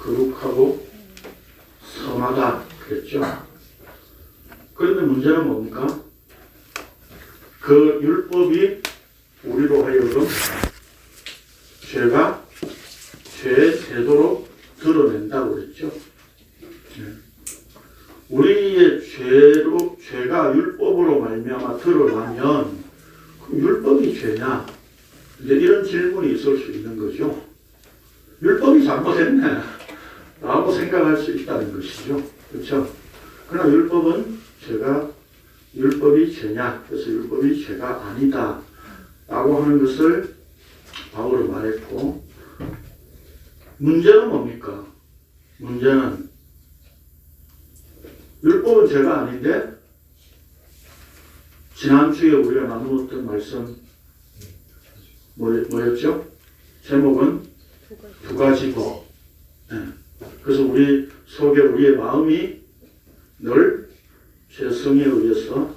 거룩하고 선하다 그랬죠. 그런데 문제는 뭡니까? 그 율법이 우리로 하여금 죄가 죄되도록 드러낸다고 그랬죠. 우리의 죄가 율법으로 말미암아 드러나면 그럼 율법이 죄냐? 이제 이런 질문이 있을 수 있는 거죠. 율법이 잘못했네 라고 생각할 수 있다는 것이죠. 그렇죠? 그러나 율법이 죄냐? 그래서 율법이 죄가 아니다 라고 하는 것을 바울은 말했고, 문제는 뭡니까? 문제는 율법은 죄가 아닌데 지난주에 우리가 나누었던 말씀 뭐였죠? 제목은 두 가지 법. 네. 그래서 우리 속에 우리의 마음이 늘 죄성에 의해서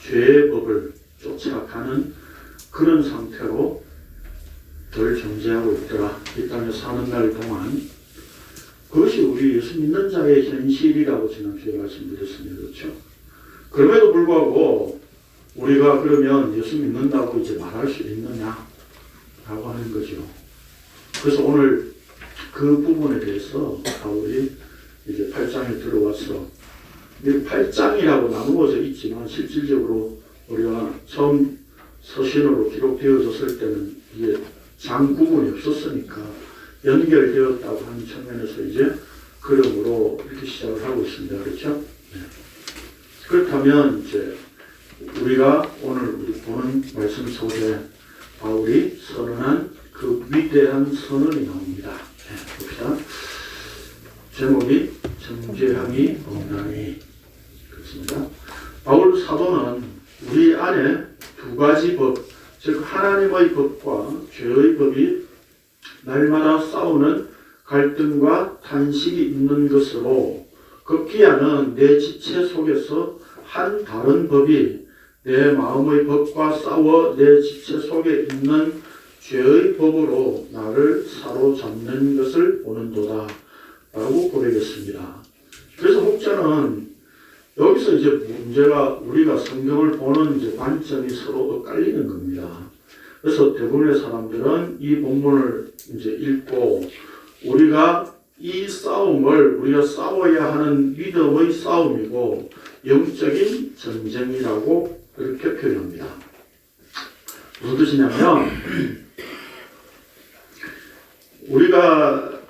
죄의 법을 쫓아가는 그런 상태로 덜 존재하고 있더라. 이 땅에 사는 날 동안 그것이 우리 예수 믿는 자의 현실이라고 지난주에 말씀드렸습니다. 그렇죠? 그럼에도 불구하고 우리가 그러면 예수 믿는다고 이제 말할 수 있느냐 라고 하는 거죠. 그래서 오늘 그 부분에 대해서 바울이 이제 8장에 들어와서, 이 8장이라고 나누어져 있지만 실질적으로 우리가 처음 서신으로 기록되어졌을 때는 이게 장 구분이 없었으니까 연결되었다고 하는 측면에서 이제 그림으로 이렇게 시작을 하고 있습니다. 그렇죠? 네. 그렇다면 이제 우리가 오늘 우리 보는 말씀 속에 바울이 선언한 그 위대한 선언이 나옵니다. 네, 봅시다. 제목이 정죄함이 없나니. 그렇습니다. 바울 사도는 우리 안에 두 가지 법, 즉 하나님의 법과 죄의 법이 날마다 싸우는 갈등과 탄식이 있는 것으로, 급기야는 내 지체 속에서 한 다른 법이 내 마음의 법과 싸워 내 지체 속에 있는 죄의 법으로 나를 사로잡는 것을 보는도다 라고 고백했습니다. 그래서 혹자는 여기서 이제 문제가, 우리가 성경을 보는 이제 관점이 서로 엇갈리는 겁니다. 그래서 대부분의 사람들은 이 본문을 이제 읽고 우리가 이 싸움을 우리가 싸워야 하는 믿음의 싸움이고 영적인 전쟁이라고 그렇게 표현합니다. 무슨 뜻이냐면 우리가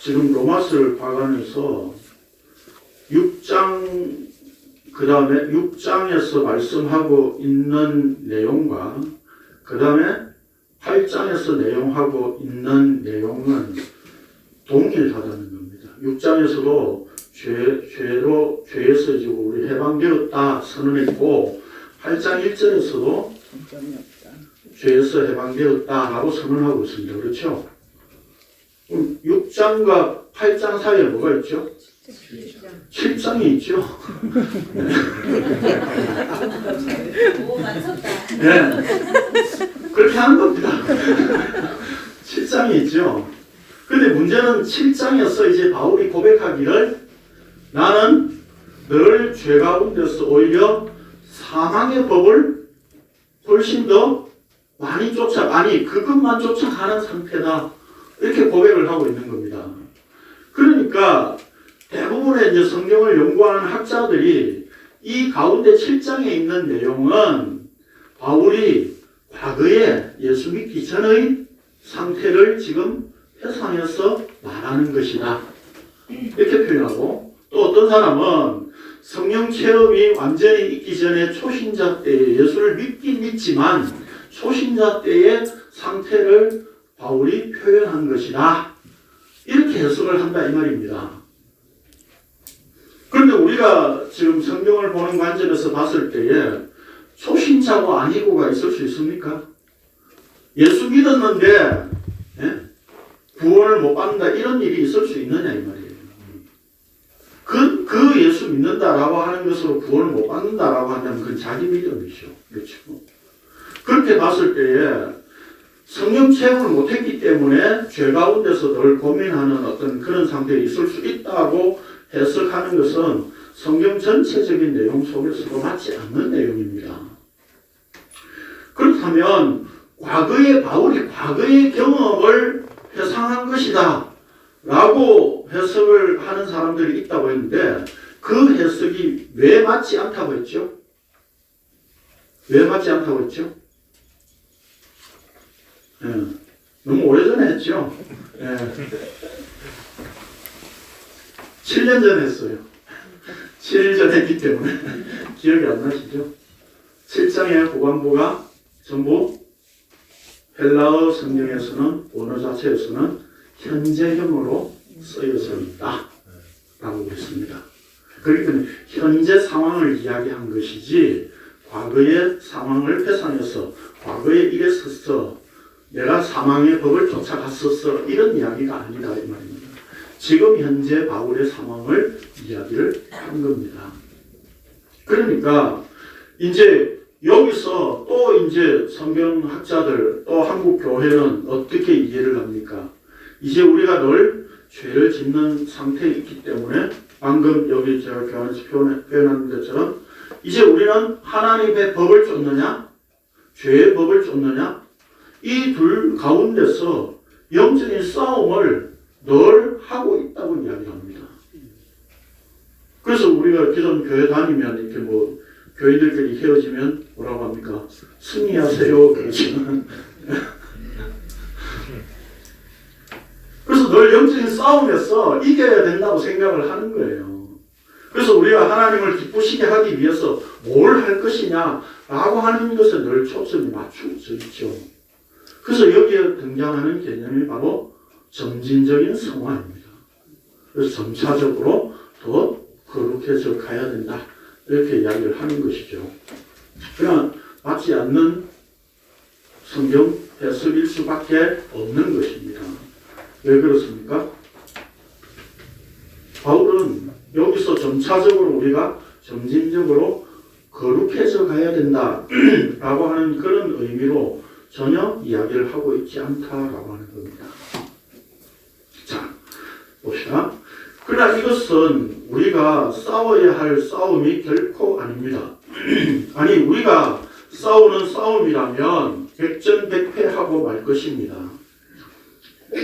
지금 로마서를 봐가면서 6장 그 다음에 6장에서 말씀하고 있는 내용과 그 다음에 8장에서 내용하고 있는 내용은 동일하다는 겁니다. 6장에서도 죄에서 이제 우리 해방되었다 선언했고, 8장 1절에서도 죄에서 해방되었다 라고 선언하고 있습니다. 그렇죠? 6장과 8장 사이에 뭐가 있죠? 7장이 있죠. 네. 그렇게 하는 겁니다. 7장이 있죠. 근데 문제는 7장에서 이제 바울이 고백하기를 나는 늘 죄 가운데서 오히려 사망의 법을 훨씬 더 많이 그것만 쫓아가는 상태다. 이렇게 고백을 하고 있는 겁니다. 그러니까 대부분의 이제 성경을 연구하는 학자들이 이 가운데 7장에 있는 내용은 바울이 과거에 예수 믿기 전의 상태를 지금 회상해서 말하는 것이다. 이렇게 표현하고, 또 어떤 사람은 성령 체험이 완전히 있기 전에 초신자 때에 예수를 믿긴 믿지만 초신자 때의 상태를 바울이 표현한 것이다. 이렇게 해석을 한다 이 말입니다. 그런데 우리가 지금 성경을 보는 관점에서 봤을 때에 초신자고 아니고가 있을 수 있습니까? 예수 믿었는데 구원을 못 받는다 이런 일이 있을 수 있느냐 이 말이에요. 그 예수 믿는다라고 하는 것으로 구원을 못 받는다라고 한다면 그건 자기 믿음이죠. 그렇죠. 그렇게 봤을 때에 성령 체험을 못했기 때문에 죄 가운데서 늘 고민하는 어떤 그런 상태에 있을 수 있다고 해석하는 것은 성경 전체적인 내용 속에서도 맞지 않는 내용입니다. 그렇다면 과거의 바울이 과거의 경험을 회상한 것이다 라고 해석을 하는 사람들이 있다고 했는데 그 해석이 왜 맞지 않다고 했죠? 왜 맞지 않다고 했죠? 예, 너무 오래전에 했죠? 예. 7년 전에 했어요. 7일 전에 했기 때문에 기억이 안 나시죠? 7장의 후반부가 전부 헬라어 성경에서는 언어 자체에서는 현재형으로 쓰여져 있다 라고 했습니다. 그렇기 때문에 현재 상황을 이야기한 것이지 과거의 상황을 회상해서 과거에 이랬었어 내가 사망의 법을 쫓아갔었어 이런 이야기가 아니다 이 말입니다. 지금 현재 바울의 상황을 이야기를 한 겁니다. 그러니까 이제 여기서 또 이제 성경학자들 또 한국 교회는 어떻게 이해를 합니까? 이제 우리가 늘 죄를 짓는 상태에 있기 때문에 방금 여기 제가 교환에서 표현한 것처럼 이제 우리는 하나님의 법을 쫓느냐 죄의 법을 쫓느냐 이 둘 가운데서 영적인 싸움을 늘 하고 있다고 이야기합니다. 그래서 우리가 기존 교회 다니면 이렇게 뭐 교인들끼리 헤어지면 뭐라고 합니까? 승리하세요. 그러지만 그래서 늘 영적인 싸움에서 이겨야 된다고 생각을 하는 거예요. 그래서 우리가 하나님을 기쁘시게 하기 위해서 뭘 할 것이냐라고 하는 것에 늘 초점이 맞춰져 있죠. 그래서 여기에 등장하는 개념이 바로 점진적인 성화입니다. 그래서 점차적으로 더 거룩해져 가야 된다. 이렇게 이야기를 하는 것이죠. 그냥 맞지 않는 성경 해석일 수밖에 없는 것입니다. 왜 그렇습니까? 바울은 여기서 점차적으로 우리가 점진적으로 거룩해져 가야 된다라고 하는 그런 의미로 전혀 이야기를 하고 있지 않다라고 하는 겁니다. 자, 봅시다. 그러나 이것은 우리가 싸워야 할 싸움이 결코 아닙니다. 아니 우리가 싸우는 싸움이라면 백전백패하고 말 것입니다.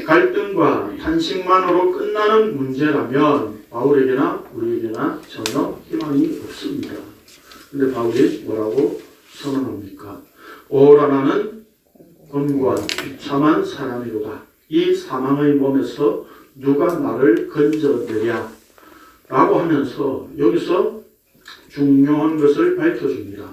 갈등과 탄식만으로 끝나는 문제라면 바울에게나 우리에게나 전혀 희망이 없습니다. 근데 바울이 뭐라고 선언합니까? 오라 나는 곤고한 비참한 사람이로다. 이 사망의 몸에서 누가 나를 건져내랴 라고 하면서 여기서 중요한 것을 밝혀줍니다.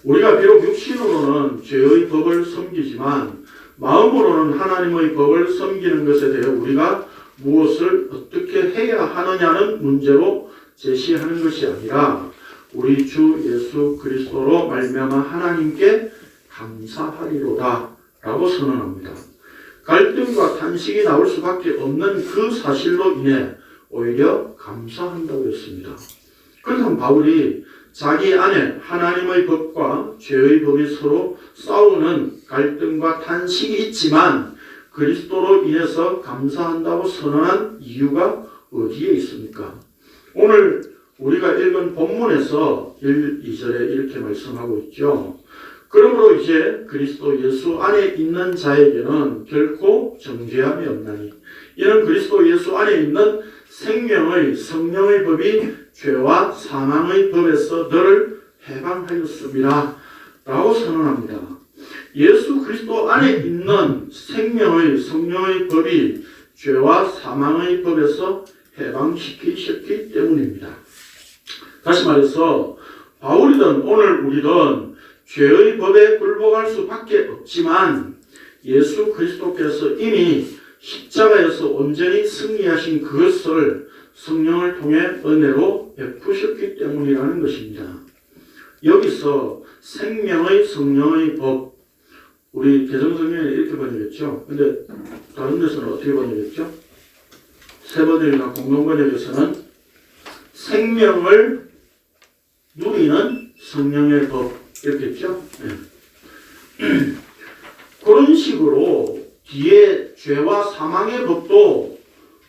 우리가 비록 육신으로는 죄의 법을 섬기지만 마음으로는 하나님의 법을 섬기는 것에 대해 우리가 무엇을 어떻게 해야 하느냐는 문제로 제시하는 것이 아니라 우리 주 예수 그리스도로 말미암아 하나님께 감사하리로다 라고 선언합니다. 갈등과 탄식이 나올 수밖에 없는 그 사실로 인해 오히려 감사한다고 했습니다. 그렇다면 바울이 자기 안에 하나님의 법과 죄의 법이 서로 싸우는 갈등과 탄식이 있지만 그리스도로 인해서 감사한다고 선언한 이유가 어디에 있습니까? 오늘 우리가 읽은 본문에서 1, 2절에 이렇게 말씀하고 있죠. 그러므로 이제 그리스도 예수 안에 있는 자에게는 결코 정죄함이 없나니 이는 그리스도 예수 안에 있는 생명의 성령의 법이 죄와 사망의 법에서 너를 해방하였습니다 라고 선언합니다. 예수 그리스도 안에 있는 생명의 성령의 법이 죄와 사망의 법에서 해방시키셨기 때문입니다. 다시 말해서 바울이든 오늘 우리든 죄의 법에 굴복할 수밖에 없지만 예수 그리스도께서 이미 십자가에서 온전히 승리하신 그것을 성령을 통해 은혜로 베푸셨기 때문이라는 것입니다. 여기서 생명의 성령의 법, 우리 개정성경에 이렇게 번역했죠. 근데 다른 데서는 어떻게 번역했죠? 세번역이나 공동번역에서는 생명을 누리는 성령의 법 이렇게 했죠. 네. 그런 식으로 뒤에 죄와 사망의 법도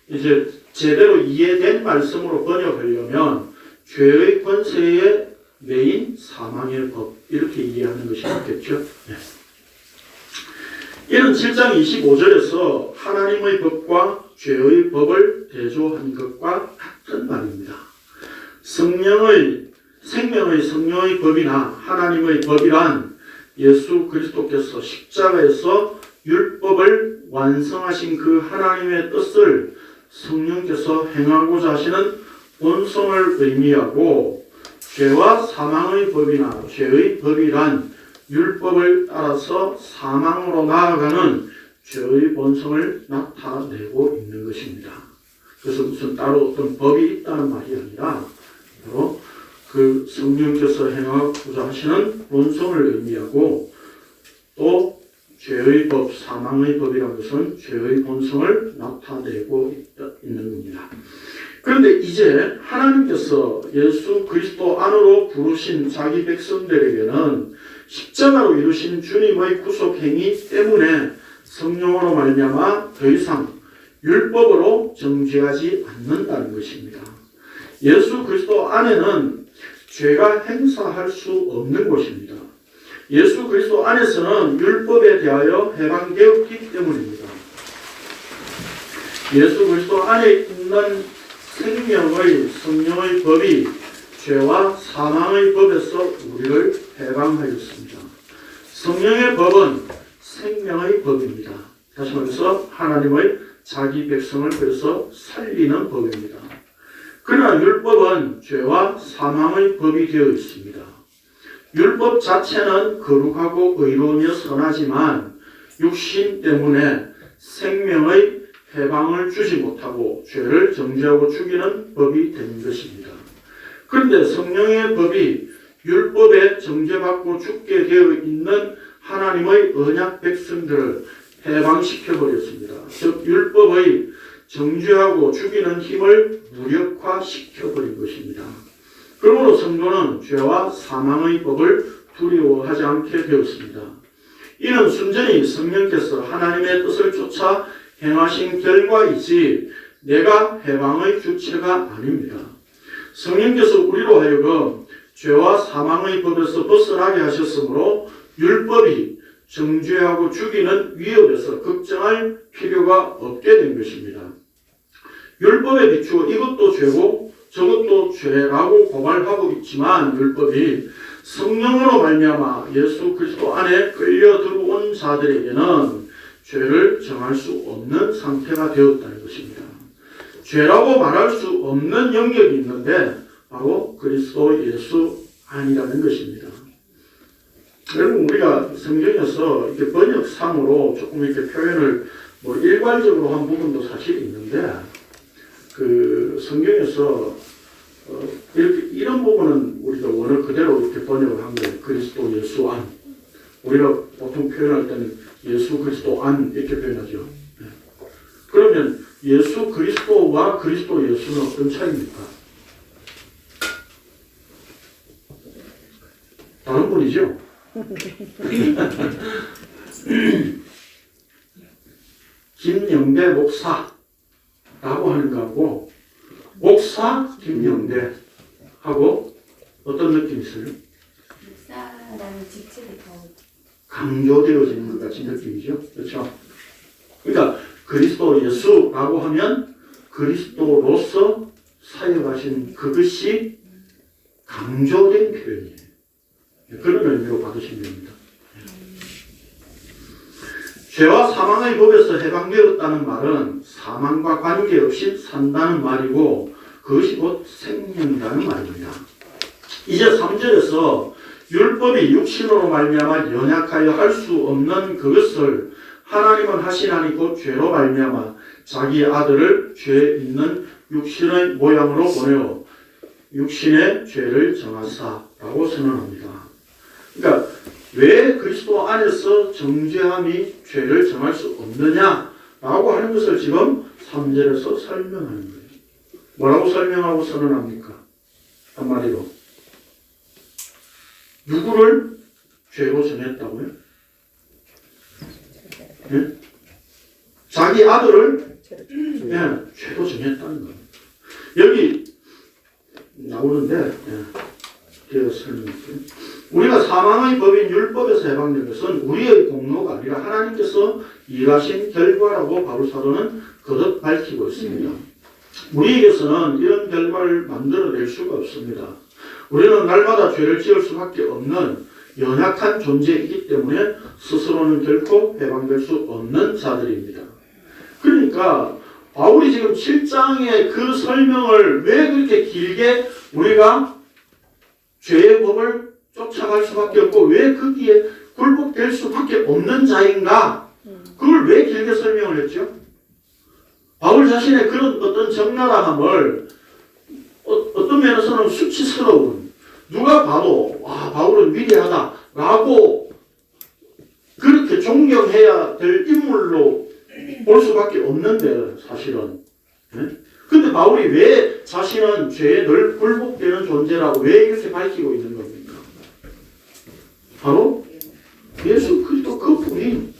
이제 제대로 이해된 말씀으로 번역하려면 죄의 권세의 메인 사망의 법 이렇게 이해하는 것이 맞겠죠. 네. 이는 7장 25절에서 하나님의 법과 죄의 법을 대조한 것과 같은 말입니다. 생명의 법이나 하나님의 법이란 예수 그리스도께서 십자가에서 율법을 완성하신 그 하나님의 뜻을 성령께서 행하고자 하시는 본성을 의미하고, 죄와 사망의 법이나 죄의 법이란 율법을 따라서 사망으로 나아가는 죄의 본성을 나타내고 있는 것입니다. 그래서 무슨 따로 어떤 법이 있다는 말이 아니라 바로 그 성령께서 행하고자 하시는 본성을 의미하고, 또 죄의 법, 사망의 법이라는 것은 죄의 본성을 나타내고 있는 겁니다. 그런데 이제 하나님께서 예수 그리스도 안으로 부르신 자기 백성들에게는 십자가로 이루신 주님의 구속행위 때문에 성령으로 말미암아 더 이상 율법으로 정죄하지 않는다는 것입니다. 예수 그리스도 안에는 죄가 행사할 수 없는 것입니다. 예수 그리스도 안에서는 율법에 대하여 해방되었기 때문입니다. 예수 그리스도 안에 있는 생명의 성령의 법이 죄와 사망의 법에서 우리를 해방하였습니다. 성령의 법은 생명의 법입니다. 다시 말해서 하나님의 자기 백성을 그래서 살리는 법입니다. 그러나 율법은 죄와 사망의 법이 되어 있습니다. 율법 자체는 거룩하고 의로우며 선하지만 육신 때문에 생명의 해방을 주지 못하고 죄를 정죄하고 죽이는 법이 된 것입니다. 그런데 성령의 법이 율법에 정죄받고 죽게 되어 있는 하나님의 언약 백성들을 해방시켜버렸습니다. 즉 율법의 정죄하고 죽이는 힘을 무력화시켜버린 것입니다. 그러므로 성도는 죄와 사망의 법을 두려워하지 않게 되었습니다. 이는 순전히 성령께서 하나님의 뜻을 쫓아 행하신 결과이지 내가 해방의 주체가 아닙니다. 성령께서 우리로 하여금 죄와 사망의 법에서 벗어나게 하셨으므로 율법이 정죄하고 죽이는 위협에서 걱정할 필요가 없게 된 것입니다. 율법에 비추어 이것도 죄고 저것도 죄라고 고발하고 있지만 율법이 성령으로 말미암아 예수 그리스도 안에 끌려 들어온 자들에게는 죄를 정할 수 없는 상태가 되었다는 것입니다. 죄라고 말할 수 없는 영역이 있는데 바로 그리스도 예수 안이라는 것입니다. 여러분, 우리가 성경에서 이렇게 번역상으로 조금 이렇게 표현을 일괄적으로 한 부분도 사실 있는데, 그 성경에서 이렇게 이런 부분은 우리가 원어 그대로 이렇게 번역을 한 거예요. 그리스도 예수 안. 우리가 보통 표현할 때는 예수 그리스도 안 이렇게 표현하죠. 네. 그러면 예수 그리스도와 그리스도 예수는 어떤 차이입니까? 다른 분이죠. 김영대 목사라고 하는 거하고 목사 김영대하고 어떤 느낌이 있어요? 목사라는 직책이 더 강조되어지는 것 같은 느낌이죠. 그렇죠? 그러니까 그리스도 예수라고 하면 그리스도로서 사역하신 그것이 강조된 표현이에요. 그런 의미로 받으시면 됩니다. 죄와 사망의 법에서 해방되었다는 말은 사망과 관계없이 산다는 말이고 그것이 곧 생명이라는 말입니다. 이제 3절에서 율법이 육신으로 말미암아 연약하여 할 수 없는 그것을 하나님은 하시나니 곧 죄로 말미암아 자기 아들을 죄 있는 육신의 모양으로 보내어 육신의 죄를 정하사라고 선언합니다. 그러니까 왜 그리스도 안에서 정죄함이 죄를 정할 수 없느냐라고 하는 것을 지금 3절에서 설명하는 거예요. 뭐라고 설명하고 선언합니까? 한마디로 누구를 죄로 정했다고요? 예? 자기 아들을 죄로 정했다는 겁니다. 여기 나오는데 제가 설명할게요. 우리가 사망의 법인 율법에서 해방된 것은 우리의 공로가 아니라 하나님께서 일하신 결과라고 바울 사도는 거듭 밝히고 있습니다. 우리에게서는 이런 결과를 만들어낼 수가 없습니다. 우리는 날마다 죄를 지을 수밖에 없는 연약한 존재이기 때문에 스스로는 결코 해방될 수 없는 자들입니다. 그러니까 바울이 지금 7장의 그 설명을 왜 그렇게 길게 우리가 죄의 법을 쫓아갈 수밖에 없고 왜 거기에 굴복될 수밖에 없는 자인가? 그걸 왜 길게 설명을 했죠? 바울 자신의 그런 어떤 적나라함을 어떤 면에서는 수치스러운, 누가 봐도 와 바울은 위대하다라고 그렇게 존경해야 될 인물로 볼 수밖에 없는데 사실은. 근데 바울이 왜 자신은 죄에 늘 굴복되는 존재라고 왜 이렇게 밝히고 있는 겁니까? 바로 예수 그리스도 그분이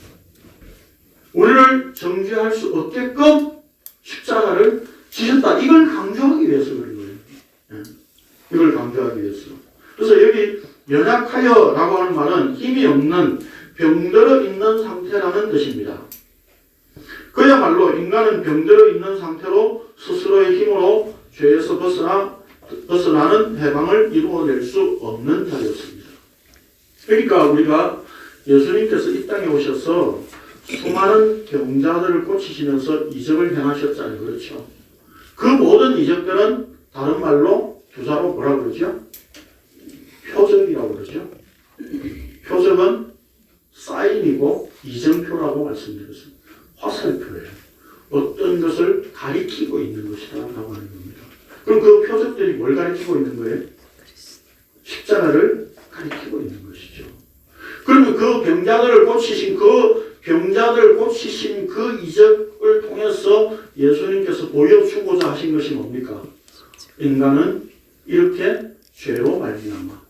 우리를 정죄할 수 없게끔 십자가를 지셨다. 이걸 강조하기 위해서 그런 거예요. 이걸 강조하기 위해서. 그래서 여기 연약하여라고 하는 말은 힘이 없는 병들어 있는 상태라는 뜻입니다. 그야말로 인간은 병들어 있는 상태로 스스로의 힘으로 죄에서 벗어나는 해방을 이루어낼 수 없는 자였습니다. 그러니까 우리가 예수님께서 이 땅에 오셔서 수많은 병자들을 고치시면서 이적을 행하셨잖아요. 그렇죠? 그 모든 이적들은 다른 말로 두자로 뭐라 그러죠? 표적이라고 그러죠. 표적은 사인이고 이정표라고 말씀드렸습니다. 화살표예요. 어떤 것을 가리키고 있는 것이다 라고 하는 겁니다. 그럼 그 표적들이 뭘 가리키고 있는 거예요? 십자가를 가리키고 있는 것이죠. 그러면 그 병자들을 고치신 그 이적을 통해서 예수님께서 보여주고자 하신 것이 뭡니까? 인간은 이렇게 죄로 말미암아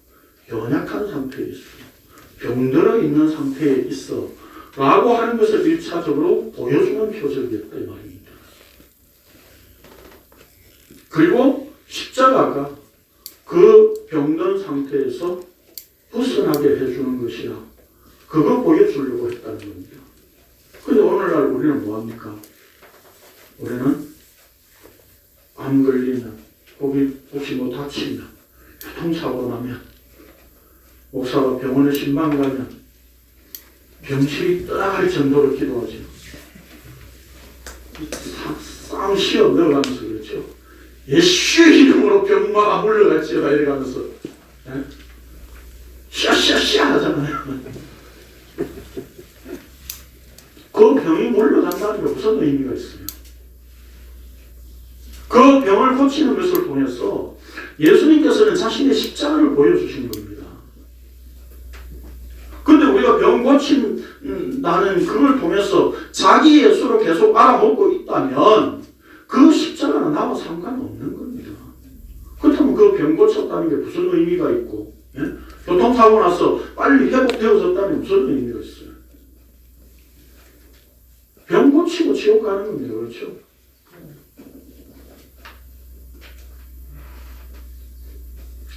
연약한 상태에 있어, 병들어 있는 상태에 있어 라고 하는 것을 1차적으로 보여주는 표적이었다 이 말입니다. 그리고 십자가가 그 병든 상태에서 벗어나게 해주는 것이야. 그거 보여주려고 했다는 겁니다. 근데 오늘날 우리는 뭐합니까? 우리는 암 걸리면, 혹시 뭐 다치면, 교통사고 나면, 목사가 병원에 신방 가면 병실이 떠나갈 정도로 기도하죠. 쌍 시어 넣어가면서 그렇죠. 예수의 이름으로 병마가 물러갈지어다 이래가면서 샤샤샤 하잖아요. 그 병이 물러간다는 게 무슨 의미가 있어요? 그 병을 고치는 것을 통해서 예수님께서는 자신의 십자가를 보여주신 겁니다. 근데 우리가 병 고친다는 그걸 통해서 자기 예수를 계속 알아먹고 있다면 그 십자가는 나와 상관없는 겁니다. 그렇다면 그 병 고쳤다는 게 무슨 의미가 있고, 교통사고 나서 빨리 회복되어졌다면 무슨 의미가 있어요? 병 고치고 지옥 가는 겁니다. 그렇죠?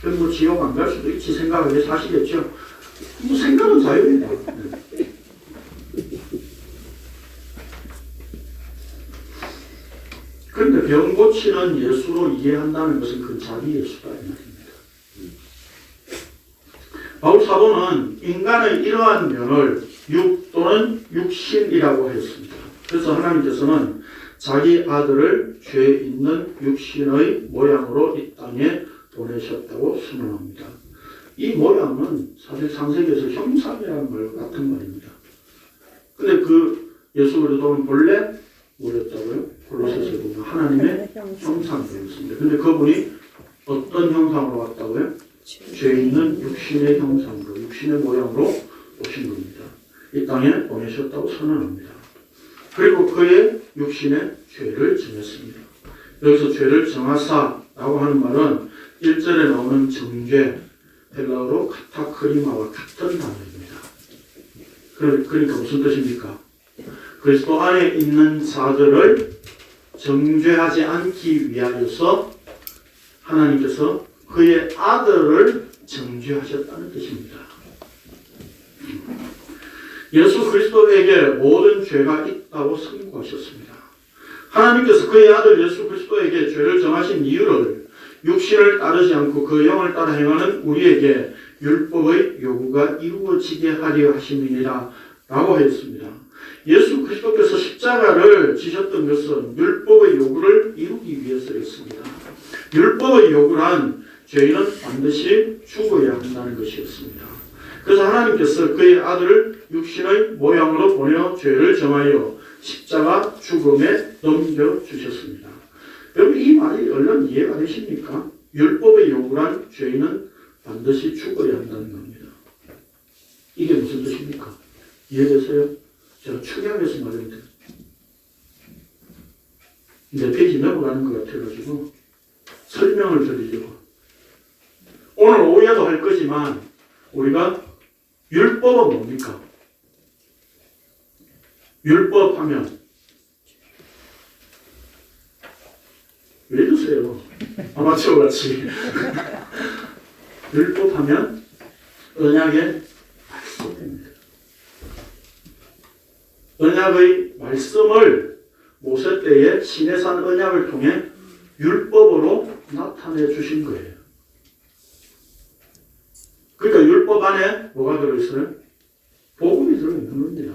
그럼 뭐 지옥 안 갈 수도 있지 생각을 왜 사시겠죠? 뭐 생각은 자유입니다. 그런데 병 고치는 예수로 이해한다는 것은 그 자기 예수다 이 말입니다. 바울 사도는 인간의 이러한 면을 육 또는 육신이라고 했습니다. 그래서 하나님께서는 자기 아들을 죄 있는 육신의 모양으로 이 땅에 보내셨다고 선언합니다. 이 모양은 사실 창세기에서 형상이라는 말과 같은 말입니다. 근데 그 예수 그리스도는 본래 뭐였다고요? 골로새서에 보면 하나님의 형상이었습니다. 근데 그분이 어떤 형상으로 왔다고요? 죄 있는 육신의 형상으로, 육신의 모양으로 오신 겁니다. 이 땅에 보내셨다고 선언합니다. 그리고 그의 육신의 죄를 정했습니다. 여기서 죄를 정하사라고 하는 말은 1절에 나오는 정죄, 헬라어로 카타크리마와 같은 단어입니다. 그러니까 무슨 뜻입니까? 그리스도 안에 있는 자들을 정죄하지 않기 위하여서 하나님께서 그의 아들을 정죄하셨다는 뜻입니다. 예수 그리스도에게 모든 죄가 있다고 선고하셨습니다. 하나님께서 그의 아들 예수 그리스도에게 죄를 정하신 이유를 육신을 따르지 않고 그 영을 따라 행하는 우리에게 율법의 요구가 이루어지게 하려 하심이니라 라고 했습니다. 예수 그리스도께서 십자가를 지셨던 것은 율법의 요구를 이루기 위해서였습니다. 율법의 요구란 죄인은 반드시 죽어야 한다는 것이었습니다. 그래서 하나님께서 그의 아들을 육신의 모양으로 보내어 죄를 정하여 십자가 죽음에 넘겨주셨습니다. 여러분 이 말이 얼른 이해가 되십니까? 율법의 요구란 죄인은 반드시 죽어야 한다는 겁니다. 이게 무슨 뜻입니까? 이해되세요? 제가 축약해서 말했는데 이제 페이지 넘어가는 것 같아가지고 설명을 드리려고 오늘 오후에도 할 거지만 우리가 율법은 뭡니까? 율법 하면 왜 이러세요? 아마추어 같이 율법 하면 언약의 말씀입니다. 언약의 말씀을 모세 때에 시내산 언약을 통해 율법으로 나타내 주신 거예요. 그러니까 율법 안에 뭐가 들어있어요? 복음이 들어있는 겁니다.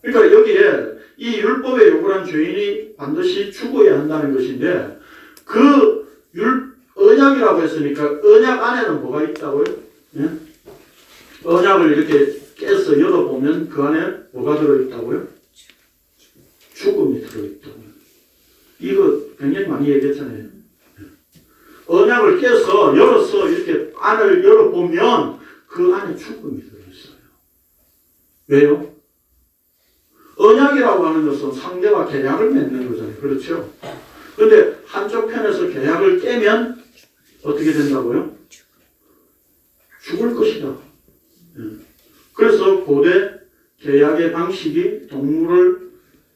그러니까 여기에 이 율법의 요구란 죄인이 반드시 죽어야 한다는 것인데 그 언약이라고 했으니까 언약 안에는 뭐가 있다고요? 예? 언약을 이렇게 깨서 열어보면 그 안에 뭐가 들어있다고요? 죽음이 들어있다고요. 이거 굉장히 많이 얘기했잖아요. 언약을 깨서 열어서 이렇게 안을 열어보면 그 안에 죽음이 들어있어요. 왜요? 언약이라고 하는 것은 상대와 계약을 맺는 거잖아요. 그렇죠? 근데 한쪽 편에서 계약을 깨면 어떻게 된다고요? 죽을 것이다. 그래서 고대 계약의 방식이 동물을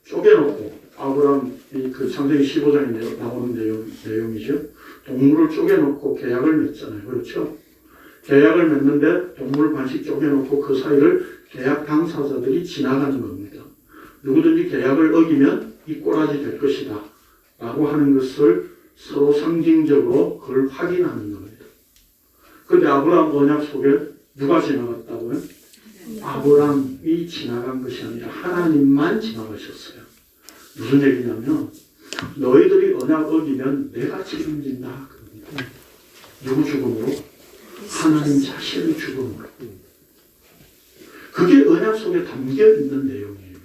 쪼개놓고 아브라함 그 창세기 15장에 나오는 내용이죠. 동물을 쪼개놓고 계약을 맺잖아요. 그렇죠? 계약을 맺는데 동물 반씩 쪼개놓고 그 사이를 계약 당사자들이 지나가는 겁니다. 누구든지 계약을 어기면 이 꼬라지 될 것이다 라고 하는 것을 서로 상징적으로 그걸 확인하는 겁니다. 그런데 아브라함 언약 속에 누가 지나갔다고요? 아브라함이 지나간 것이 아니라 하나님만 지나가셨어요. 무슨 얘기냐면 너희들이 언약 어기면 내가 책임진다. 누구 죽음으로? 하나님 자신의 죽음으로. 그게 언약 속에 담겨 있는 내용이에요.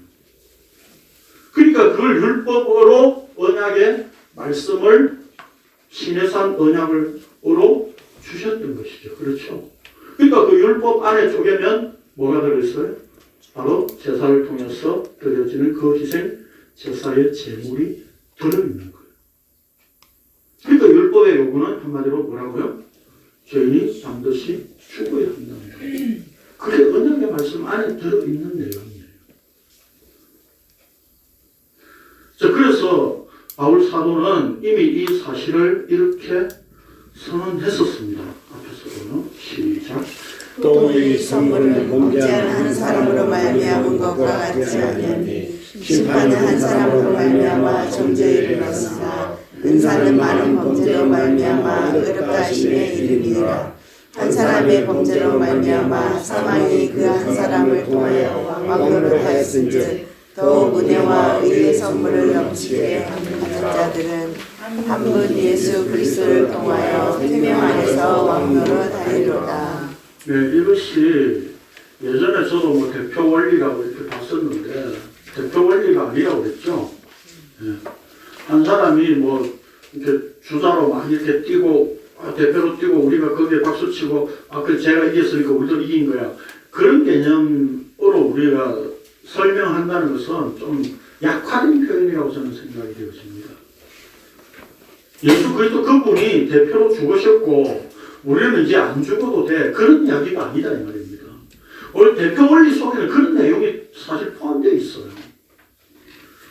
그러니까 그걸 율법으로 언약의 말씀을 시내산 언약으로 주셨던 것이죠. 그렇죠? 그러니까 그 율법 안에 쪼개면 뭐가 들어있어요? 바로 제사를 통해서 드려지는 그 희생 제사의 제물이 들어있는 거예요. 그러니까 율법의 요구는 한마디로 뭐라고요? 죄인이 반드시 죽어야 한다는 거예요. 그게 언약의 말씀 안에 들어있는 내용이에요. 자, 그래서 바울 사도는 이미 이 사실을 이렇게 선언했었습니다. 앞에서도요. 시작. 또 이 선물은 범죄한 한 사람으로 말미암은 것과 같지 아니하니 심판은 한 사람으로 말미암아 정죄에 이르렀으나 은사는 많은 범죄로 말미암아 의롭다 하심에 이르니라. 한 사람의 범죄로 말미암아 사망이 그 한 사람을 통하여 왕노릇 하였은즉 더욱 은혜와 의의 선물을 넘치게 하는 자들은 한 분 예수 그리스도를 통하여 투명 안에서 왕노릇 하리로다. 네, 이것이 예전에 저도 뭐 대표 원리라고 이렇게 봤었는데 대표 원리가 아니라고 그랬죠. 네. 한 사람이 뭐 이렇게 주자로 막 이렇게 뛰고 대표로 뛰고 우리가 거기에 박수 치고 그래 제가 이겼으니까 우리도 이긴 거야. 그런 개념으로 우리가 설명한다는 것은 좀 약화된 표현이라고 저는 생각이 되었습니다. 예수 그리스도 그분이 대표로 죽으셨고 우리는 이제 안 죽어도 돼. 그런 이야기가 아니다 이 말입니다. 오늘 대표 원리 속에는 그런 내용이 사실 포함되어 있어요.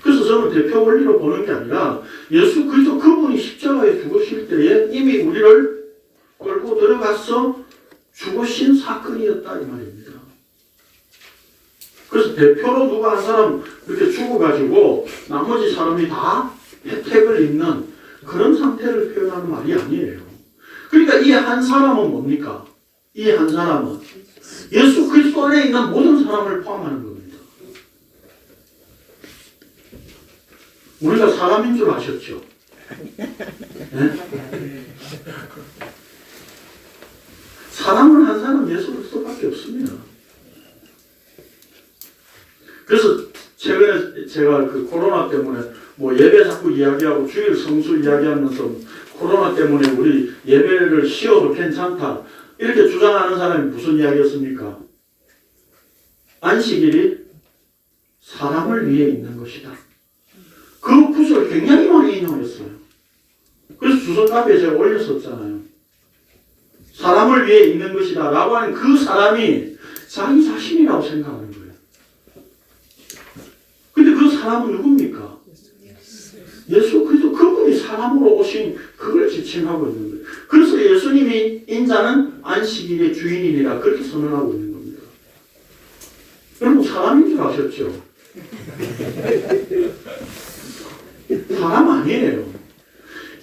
그래서 저는 대표 원리로 보는 게 아니라 예수 그리스도 그분이 십자가에 죽으실 때에 이미 우리를 끌고 들어가서 죽으신 사건이었다 이 말입니다. 그래서 대표로 누가 한 사람 이렇게 죽어가지고 나머지 사람이 다 혜택을 입는 그런 상태를 표현하는 말이 아니에요. 그러니까 이 한 사람은 뭡니까? 이 한 사람은 예수 그리스도 안에 있는 모든 사람을 포함하는 겁니다. 우리가 사람인 줄 아셨죠? 네? 사람은 한 사람 예수 그리스도밖에 없습니다. 그래서 최근에 제가 그 코로나 때문에 뭐 예배 자꾸 이야기하고 주일 성수 이야기하면서 코로나 때문에 우리 예배를 쉬어도 괜찮다 이렇게 주장하는 사람이 무슨 이야기였습니까? 안식일이 사람을 위해 있는 것이다. 그 구절 굉장히 많이 인용했어요. 그래서 주선 카페에 제가 올렸었잖아요. 사람을 위해 있는 것이다 라고 하는 그 사람이 자기 자신이라고 생각하는 거예요. 근데 그 사람은 누굽니까? 예수 그리스도 그분이 사람으로 오신 그걸 지칭하고 있는 거예요. 그래서 예수님이 인자는 안식일의 주인이니라 그렇게 선언하고 있는 겁니다. 여러분 사람인 줄 아셨죠? 사람 아니에요.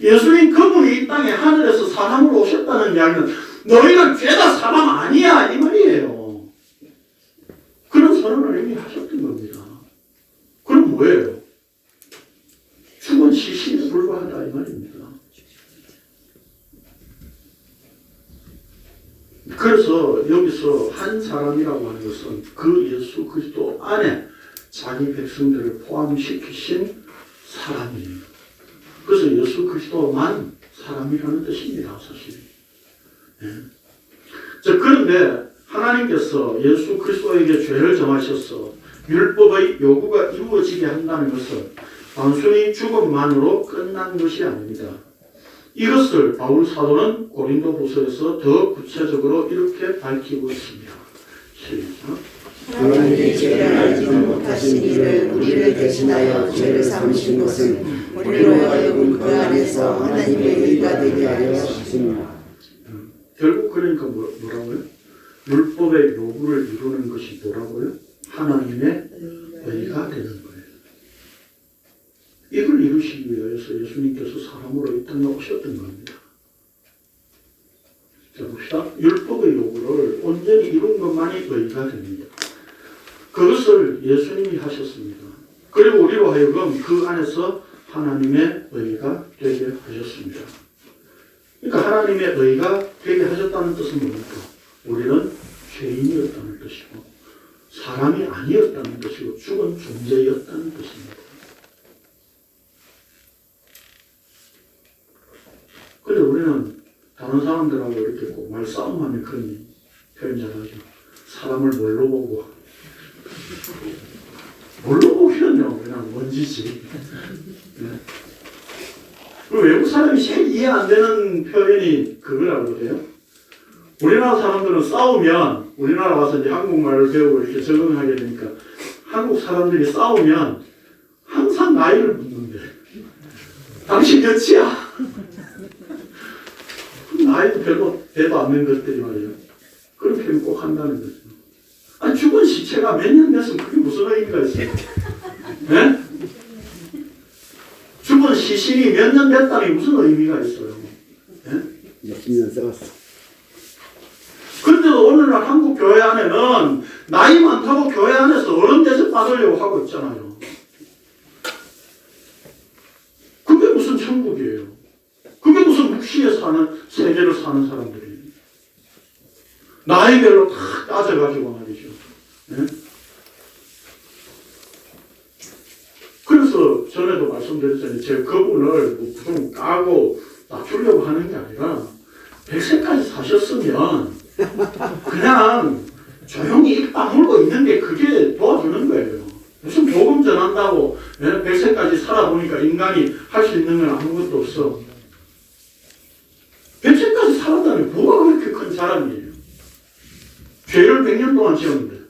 예수님 그분이 이 땅에 하늘에서 사람으로 오셨다는 이야기는 너희는 죄다 사람 아니야 이 말이에요. 그런 선언을 이미 하셨던 겁니다. 그럼 뭐예요? 죽은 시신에 불과하다 이 말입니다. 그래서 여기서 한 사람이라고 하는 것은 그 예수 그리스도 안에 자기 백성들을 포함시키신 사람이에요. 그래서 예수 그리스도만 사람이라는 뜻입니다. 사실. 예. 자, 그런데 하나님께서 예수 그리스도에게 죄를 정하셔서 율법의 요구가 이루어지게 한다는 것은 단순히 죽음만으로 끝난 것이 아닙니다. 이것을 바울 사도는 고린도후서에서 더 구체적으로 이렇게 밝히고 있습니다. 시작. 하나님이 죄를 알지는 못하신 이를 우리를 대신하여 죄를 삼으신 것은 우리로 하여금 그 안에서 하나님의 의가 되게 하려 하십니다. 결국 그러니까 뭐라고요? 율법의 요구를 이루는 것이 뭐라고요? 하나님의 의가 되는 거예요. 이걸 이루시기 위해서 예수님께서 사람으로 이 땅에 오셨던 겁니다. 자 봅시다. 율법의 요구를 온전히 이룬 것만이 의가 됩니다. 그것을 예수님이 하셨습니다. 그리고 우리로 하여금 그 안에서 하나님의 의가 되게 하셨습니다. 그러니까 하나님의 의가 되게 하셨다는 뜻은 뭡니까? 우리는 죄인이었다는 뜻이고 사람이 아니었다는 뜻이고 죽은 존재였다는 뜻입니다. 근데 우리는 다른 사람들하고 이렇게 꼭 말싸움하는 그런 표현 잘하죠. 사람을 뭘로 보고 뭘로 보기는요 그냥 먼지지. 네. 그리고 외국 사람이 제일 이해 안 되는 표현이 그거라고 그래요. 우리나라 사람들은 싸우면 우리나라 와서 이제 한국말을 배우고 이렇게 적응하게 되니까 한국 사람들이 싸우면 항상 나이를 묻는데 당신 몇이야? 나이도 별로 되도 않는 것들이 말이에요. 그런 표현 꼭 한다는 거죠. 아니 죽은 시체가 몇 년 됐으면 그게 무슨 의미가 있어요? 네? 죽은 시신이 몇 년 됐다니 무슨 의미가 있어요? 네? 몇십 년 써왔어. 그런데도 오늘날 한국 교회 안에는 나이 많다고 교회 안에서 어른 대접 받으려고 하고 있잖아요. 그게 무슨 천국이에요? 그게 무슨 묵시에 사는 세계를 사는 사람들이에요? 나이별로 다 따져가지고 말이죠. 네? 그래서 전에도 말씀드렸잖아요. 제가 그분을 뭐 좀 까고 낮추려고 하는 게 아니라 100세까지 사셨으면 그냥 조용히 입 다물고 있는 게 그게 도와주는 거예요. 무슨 복음 전한다고 100세까지 살아보니까 인간이 할 수 있는 건 아무것도 없어. 100세까지 살았다니 뭐가 그렇게 큰 사람이에요. 죄를 100년 동안 지었는데.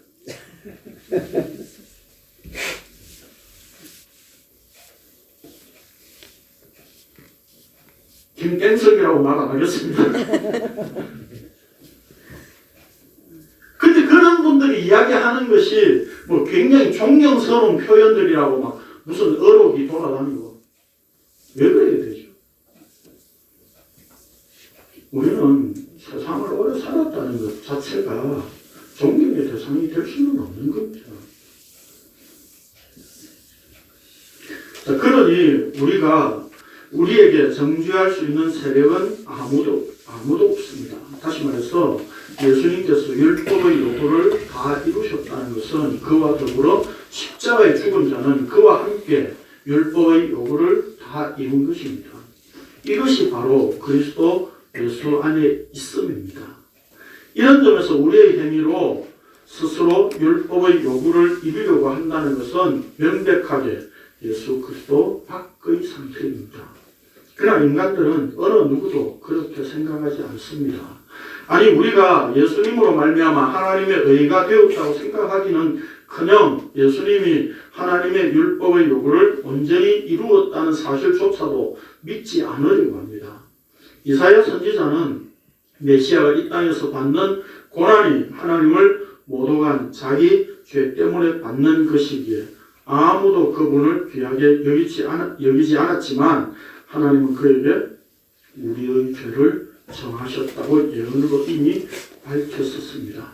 김땡석이라고 말 안 하겠습니다. 근데 그런 분들이 이야기하는 것이 뭐 굉장히 존경스러운 표현들이라고 막 무슨 어록이 돌아다니고 왜 그래야 되죠? 우리는 세상을 오래 살았다는 것 자체가 존경의 대상이 될 수는 없는 겁니다. 자, 그러니 우리에게 정죄할 수 있는 세력은 아무도 없습니다. 다시 말해서 예수님께서 율법의 요구를 다 이루셨다는 것은 그와 더불어 십자가에 죽은 자는 그와 함께 율법의 요구를 다 이룬 것입니다. 이것이 바로 그리스도 예수 안에 있음입니다. 이런 점에서 우리의 행위로 스스로 율법의 요구를 이루려고 한다는 것은 명백하게 예수 그리스도 밖의 상태입니다. 그러나 인간들은 어느 누구도 그렇게 생각하지 않습니다. 아니 우리가 예수님으로 말미암아 하나님의 의가 되었다고 생각하기는커녕 예수님이 하나님의 율법의 요구를 온전히 이루었다는 사실조차도 믿지 않으려고 합니다. 이사야 선지자는 메시아가 이 땅에서 받는 고난이 하나님을 모독한 자기 죄 때문에 받는 것이기에 아무도 그분을 귀하게 여기지 않았지만 하나님은 그에게 우리의 죄를 정하셨다고 예언으로 이미 밝혔었습니다.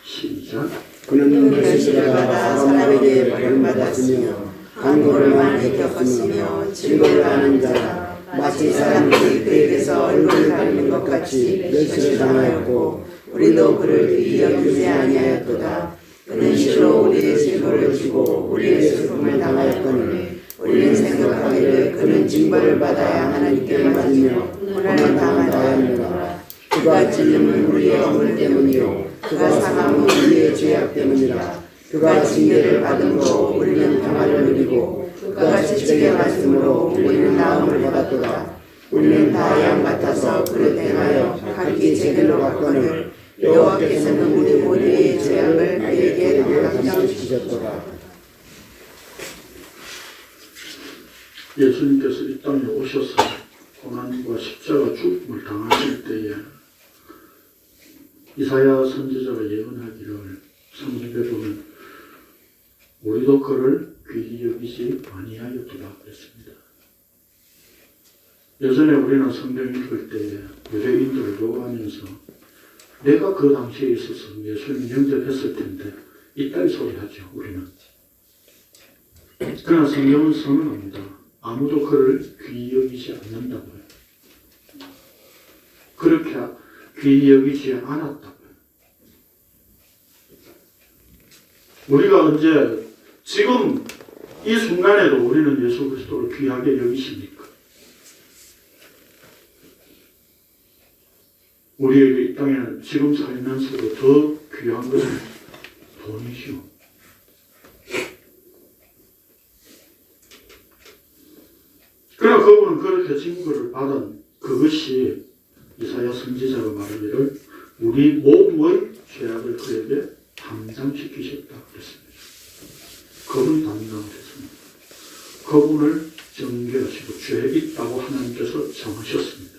시작. 그는 결실을 받아 사람에게 버림받았으며 간고를 많이 겪었으며 질고를 하는 자라 마치 사람들이 그에게서 얼굴을 가리는 것 같이 멸시를 당하였고 우리도 그를 귀히 여기지 아니하였도다. 그는 실로 우리의 질고를 지고 우리의 슬픔을 당하였거니 우리는 생각하기를 그는 징벌을 받아야 하나님께 맞으며 고난을 당하다 하였노라. 그가 찔림은 우리의 허물 때문이요 그가 상함은 우리의 죄악 때문이라. 그가 징계를 받음으로 우리는 평화를 누리고 그가 지책의 말씀으로 우리는 나음을 받았도다. 우리는 다 양 같아서 그를 행하여 각기 제길로 갔거늘 여호와께서는 우리 모두의 죄악을 그에게 담당시키셨도다. 예수님께서 이 땅에 오셔서 고난과 십자가 죽음을 당하실 때에 이사야 선지자가 예언하기를 성경에 보면 우리도 그를 귀히 여기지 아니하였도다 그랬습니다. 예전에 우리는 성경 읽을 때에 유대인들을 요구하면서 내가 그 당시에 있어서 예수님 영접했을 텐데 이따위 소리 하죠 우리는. 그러나 성경은 선언합니다. 아무도 그를 귀히 여기지 않는다고요. 그렇게 귀히 여기지 않았다고요. 우리가 언제 지금 이 순간에도 우리는 예수 그리스도를 귀하게 여기십니까? 우리에게 이 땅에는 지금 살면서도 더 귀한 것은 돈이죠. 그러나 그분은 그렇게 징벌을 받은 그것이 이사야 선지자가 말하기를 우리 모두의 죄악을 그에게 담당시키셨다 그랬습니다. 그분이 담당하셨습니다. 그분을 정죄하시고 죄 있다고 하나님께서 정하셨습니다.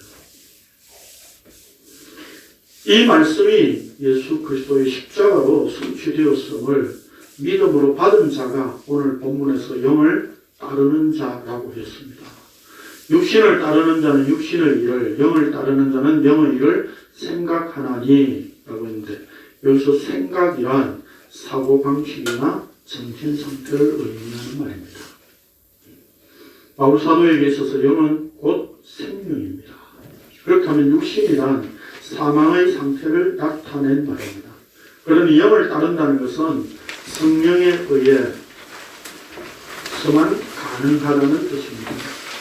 이 말씀이 예수 그리스도의 십자가로 성취되었음을 믿음으로 받은 자가 오늘 본문에서 영을 따르는 자라고 했습니다. 육신을 따르는 자는 육신의 일을, 영을 따르는 자는 영의 일을 생각하나니 라고 했는데 여기서 생각이란 사고방식이나 정신상태를 의미하는 말입니다. 바울 사도에게 있어서 영은 곧 생명입니다. 그렇다면 육신이란 사망의 상태를 나타낸 말입니다. 그러니 영을 따른다는 것은 성령에 의해 서만 가능하다는 뜻입니다.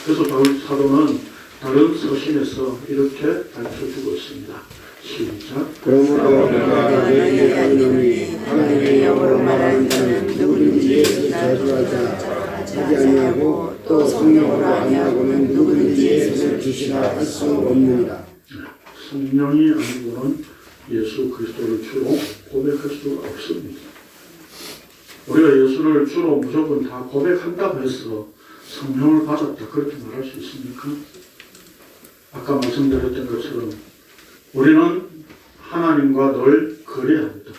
그래서 바울 사도는 다른 서신에서 이렇게 밝혀주고 있습니다. 시작. 그러므로 내가 너희에게 알노니 하나님의 영으로 말하는 자는 누구든지 예수를 저주하지 아니하고 또 성령으로 아니하고는 누구든지 예수를 주시라 할 수 없느니라. 성령이 아니고는 예수 그리스도를 주로 고백할 수가 없습니다. 우리가 예수를 주로 무조건 다 고백한다고 해서 성령을 받았다 그렇게 말할 수 있습니까? 아까 말씀드렸던 것처럼 우리는 하나님과 늘 거래합니다.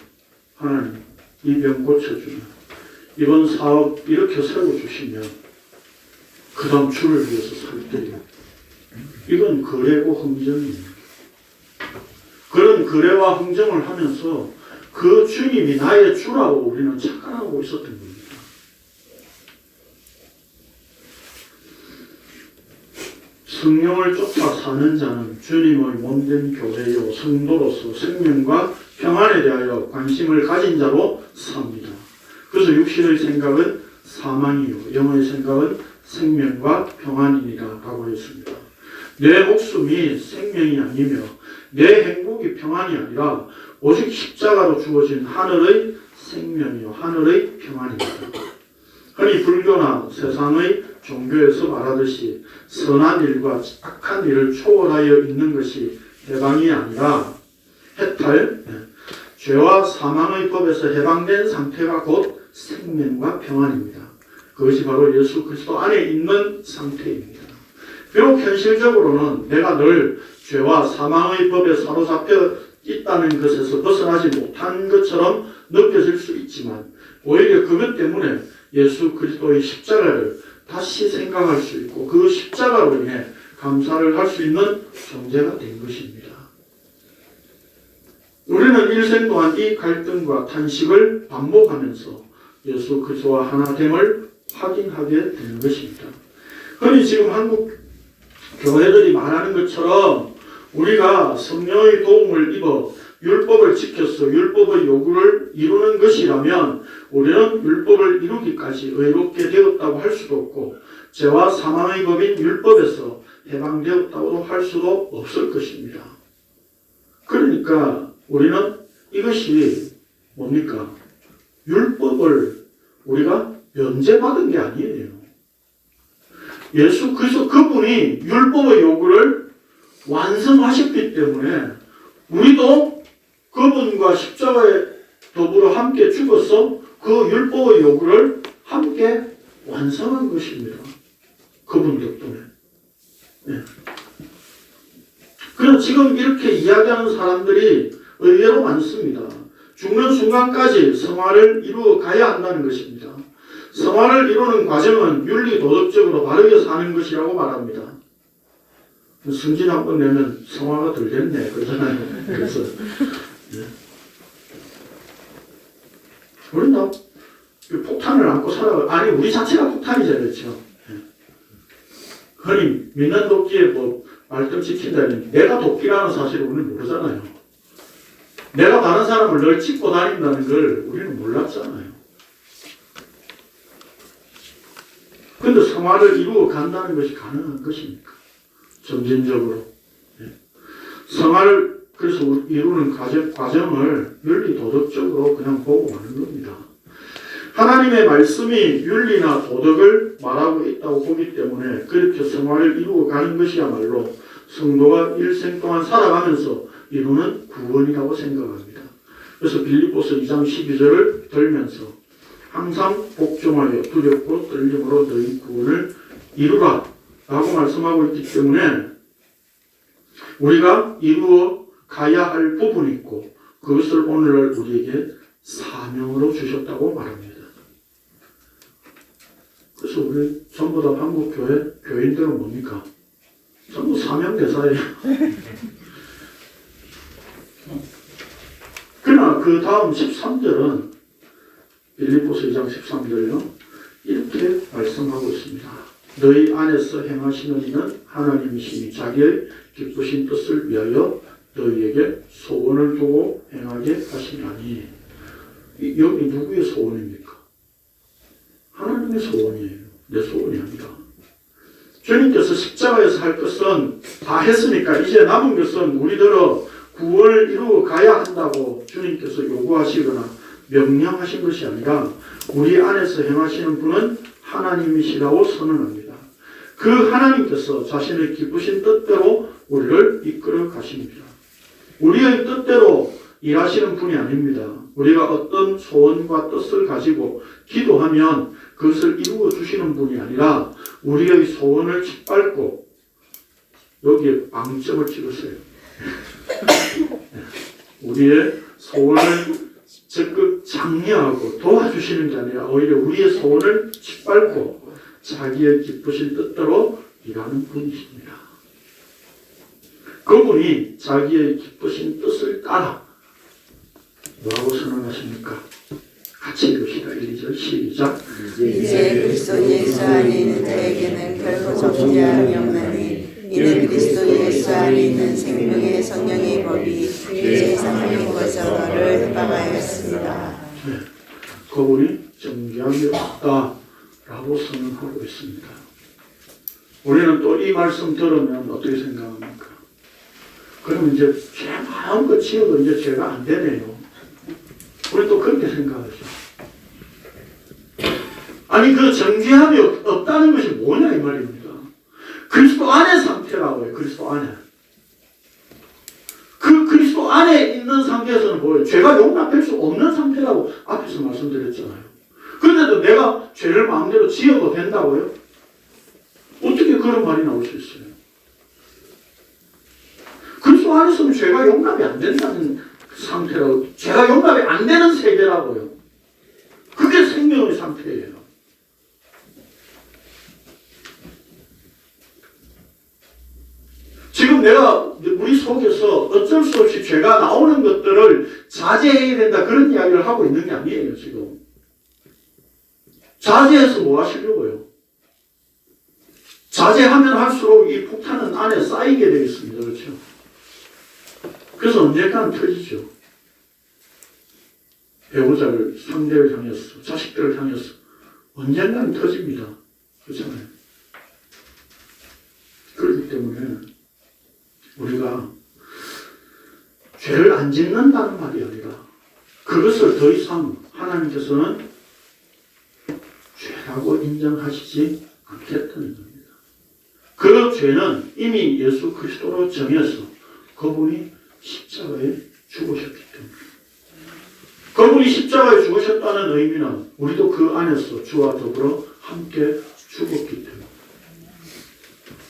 하나님, 이 병 고쳐주면, 이번 사업 이렇게 세워주시면 그 다음 주를 위해서 살 때요. 이건 거래고 흥정입니다. 그런 거래와 흥정을 하면서 그 주님이 나의 주라고 우리는 착각하고 있었던 겁니다. 성령을 쫓아 사는 자는 주님의 몸된 교회요 성도로서 생명과 평안에 대하여 관심을 가진 자로 삽니다. 그래서 육신의 생각은 사망이요 영의 생각은 생명과 평안이니라 라고 했습니다. 내 목숨이 생명이 아니며 내 행복이 평안이 아니라 오직 십자가로 주어진 하늘의 생명이요 하늘의 평안입니다. 흔히 불교나 세상의 종교에서 말하듯이 선한 일과 악한 일을 초월하여 있는 것이 해방이 아니라 해탈, 죄와 사망의 법에서 해방된 상태가 곧 생명과 평안입니다. 그것이 바로 예수 그리스도 안에 있는 상태입니다. 비록 현실적으로는 내가 늘 죄와 사망의 법에 사로잡혀 있다는 것에서 벗어나지 못한 것처럼 느껴질 수 있지만 오히려 그것 때문에 예수 그리스도의 십자가를 다시 생각할 수 있고 그 십자가로 인해 감사를 할 수 있는 존재가 된 것입니다. 우리는 일생 동안 이 갈등과 탄식을 반복하면서 예수 그리스도와 하나됨을 확인하게 되는 것입니다. 흔히 지금 한국 교회들이 말하는 것처럼 우리가 성령의 도움을 입어 율법을 지켜서 율법의 요구를 이루는 것이라면 우리는 율법을 이루기까지 의롭게 되었다고 할 수도 없고 죄와 사망의 법인 율법에서 해방되었다고 할 수도 없을 것입니다. 그러니까 우리는 이것이 뭡니까? 율법을 우리가 면제받은 게 아니에요. 예수 그리스도 그분이 율법의 요구를 완성하셨기 때문에 우리도 그분과 십자가에 더불어 함께 죽어서 그 율법의 요구를 함께 완성한 것입니다. 그분 덕분에. 네. 그래서 지금 이렇게 이야기하는 사람들이 의외로 많습니다. 죽는 순간까지 성화를 이루어 가야 한다는 것입니다. 성화를 이루는 과정은 윤리 도덕적으로 바르게 사는 것이라고 말합니다. 승진 한번 내면 성화가 덜 됐네 그러잖아요. 그래서 네. 우리는 폭탄을 안고 살아가 아니 우리 자체가 폭탄이잖아요. 그렇죠? 네. 흔히 믿는 도끼에 뭐 말씀 지킨다니 내가 도끼라는 사실을 우리는 모르잖아요. 내가 다른 사람을 늘 짚고 다닌다는 걸 우리는 몰랐잖아요. 근데 성화를 이루어 간다는 것이 가능한 것입니까? 점진적으로. 성화를 그래서 이루는 과정을 윤리 도덕적으로 그냥 보고 가는 겁니다. 하나님의 말씀이 윤리나 도덕을 말하고 있다고 보기 때문에 그렇게 성화를 이루어 가는 것이야말로 성도가 일생 동안 살아가면서 이루는 구원이라고 생각합니다. 그래서 빌립보서 2장 12절을 들면서 항상 복종하여 두렵고 떨림으로 너희 구원을 이루라 라고 말씀하고 있기 때문에 우리가 이루어 가야 할 부분이 있고 그것을 오늘날 우리에게 사명으로 주셨다고 말합니다. 그래서 우리 전부 다 한국 교인들은 뭡니까? 전부 사명대사예요. 그러나 그 다음 13절은 빌립보서 2장 13절요. 이렇게 말씀하고 있습니다. 너희 안에서 행하시는 이는 하나님이시니 자기의 기쁘신 뜻을 위하여 너희에게 소원을 두고 행하게 하시나니. 여기 누구의 소원입니까? 하나님의 소원이에요. 내 소원이 아니라. 주님께서 십자가에서 할 것은 다 했으니까 이제 남은 것은 우리들어 구원을 이루어 가야 한다고 주님께서 요구하시거나 명령하신 것이 아니라 우리 안에서 행하시는 분은 하나님이시라고 선언합니다. 그 하나님께서 자신의 기쁘신 뜻대로 우리를 이끌어 가십니다. 우리의 뜻대로 일하시는 분이 아닙니다. 우리가 어떤 소원과 뜻을 가지고 기도하면 그것을 이루어 주시는 분이 아니라 우리의 소원을 짓밟고 여기에 방점을 찍으세요. 우리의 소원을 적극 장려하고 도와주시는 게 아니라 오히려 우리의 소원을 짓밟고 자기의 기쁘신 뜻대로 일하는 분이십니다. 그분이 자기의 기쁘신 뜻을 따라 뭐라고 선언하십니까? 같이 읽읍시다. 1, 2절 시작. 이제 그리스도 예수 안에 있는 자에게는 결코 정죄함이 없나니 이는 그리스도 예수 안에 있는 생명의 성령의 법이 세상의 것에서 너를 해방하였습니다. 네, 그분이 정죄함이 없다라고 선언하고 있습니다. 우리는 또 이 말씀 들으면 어떻게 생각합니까? 그러면 이제 죄 마음껏 지어도 이제 죄가 안 되네요. 우리 또 그렇게 생각하죠. 아니 그 정죄함이 없다는 것이 뭐냐 이 말입니다. 그리스도 안의 상태라고요. 그리스도 안에. 그 그리스도 안에 있는 상태에서는 뭐예요? 죄가 용납할 수 없는 상태라고 앞에서 말씀드렸잖아요. 그런데도 내가 죄를 마음대로 지어도 된다고요? 어떻게 그런 말이 나올 수 있어요? 그리스도 안에서는 죄가 용납이 안 된다는 상태라고, 죄가 용납이 안 되는 세계라고요. 그게 생명의 상태예요. 지금 내가 우리 속에서 어쩔 수 없이 죄가 나오는 것들을 자제해야 된다 그런 이야기를 하고 있는 게 아니에요. 지금 자제해서 뭐 하시려고요? 자제하면 할수록 이 폭탄은 안에 쌓이게 되겠습니다. 그렇죠? 그래서 언젠가는 터지죠. 배우자를, 상대를 향해서, 자식들을 향해서 언젠가는 터집니다. 그렇잖아요. 그렇기 때문에 우리가 죄를 안 짓는다는 말이 아니라 그것을 더 이상 하나님께서는 죄라고 인정하시지 않겠다는 겁니다. 그 죄는 이미 예수 그리스도로 정해서 그분이 십자가에 죽으셨기 때문에, 그분이 십자가에 죽으셨다는 의미는 우리도 그 안에서 주와 더불어 함께 죽었기 때문에,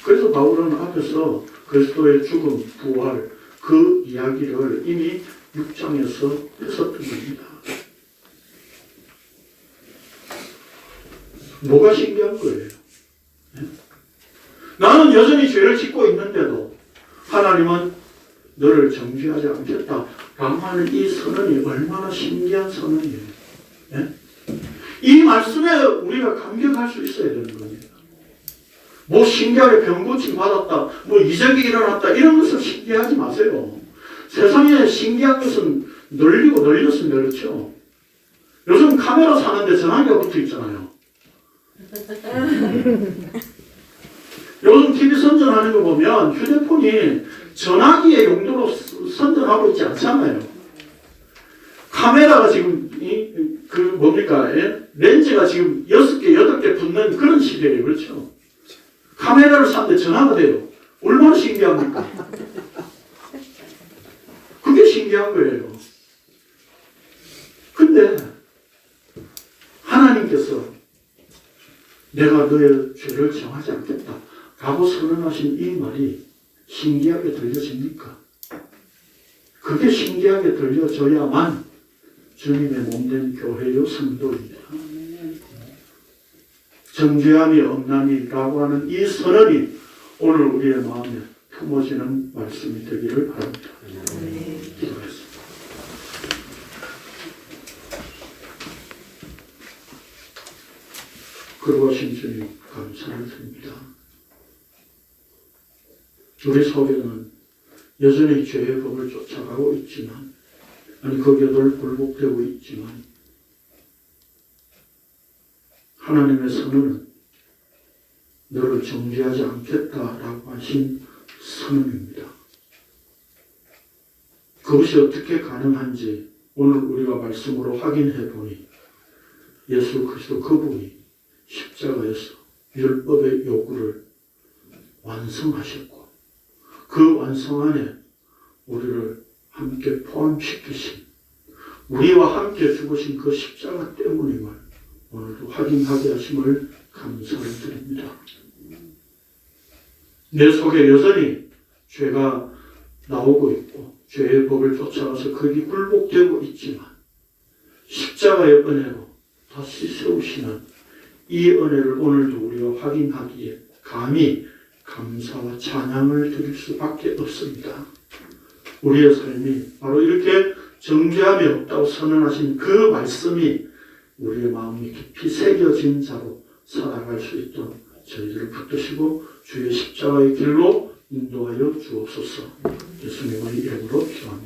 그래서 바울은 앞에서 그리스도의 죽음, 부활 그 이야기를 이미 6장에서 했었던 겁니다. 뭐가 신기한 거예요? 나는 여전히 죄를 짓고 있는데도 하나님은 너를 정죄하지 않겠다 라고 하는 이 선언이 얼마나 신기한 선언이에요. 예? 이 말씀에 우리가 감격할 수 있어야 되는 겁니다. 뭐 신기하게 병고침 받았다, 뭐 이적이 일어났다 이런 것을 신기하지 마세요. 세상에 신기한 것은 널리고 널렸습니다. 그렇죠? 요즘 카메라 사는데 전화기가 붙어 있잖아요. 요즘 TV 선전하는 거 보면 휴대폰이 전화기의 용도로 선전하고 있지 않잖아요. 카메라가 지금 렌즈가 지금 6개, 8개 붙는 그런 시대예요. 그렇죠? 카메라를 샀는데 전화가 돼요. 얼마나 신기합니까? 그게 신기한 거예요. 근데 하나님께서 내가 너의 죄를 정하지 않겠다 라고 선언하신 이 말이 신기하게 들려집니까? 그게 신기하게 들려져야만 주님의 몸된 교회요 성도입니다. 정죄함이 없나니라고 하는 이 선언이 오늘 우리의 마음에 품어지는 말씀이 되기를 바랍니다. 기도하겠습니다. 그러하신 주님 감사를 드립니다. 우리 속에는 여전히 죄의 법을 쫓아가고 있지만, 거기에 늘 굴복되고 있지만, 하나님의 선언은 너를 정죄하지 않겠다라고 하신 선언입니다. 그것이 어떻게 가능한지 오늘 우리가 말씀으로 확인해 보니 예수 그리스도 그분이 십자가에서 율법의 요구를 완성하셨고 그 완성 안에 우리를 함께 포함시키신, 우리와 함께 죽으신 그 십자가 때문임을 오늘도 확인하게 하심을 감사를 드립니다. 내 속에 여전히 죄가 나오고 있고 죄의 법을 쫓아가서 거기 굴복되고 있지만 십자가의 은혜로 다시 세우시는 이 은혜를 오늘도 우리가 확인하기에 감히 감사와 찬양을 드릴 수밖에 없습니다. 우리의 삶이 바로 이렇게 정죄함이 없다고 선언하신 그 말씀이 우리의 마음에 깊이 새겨진 자로 살아갈 수 있도록 저희들을 붙드시고 주의 십자가의 길로 인도하여 주옵소서. 예수님의 이름으로 기도합니다.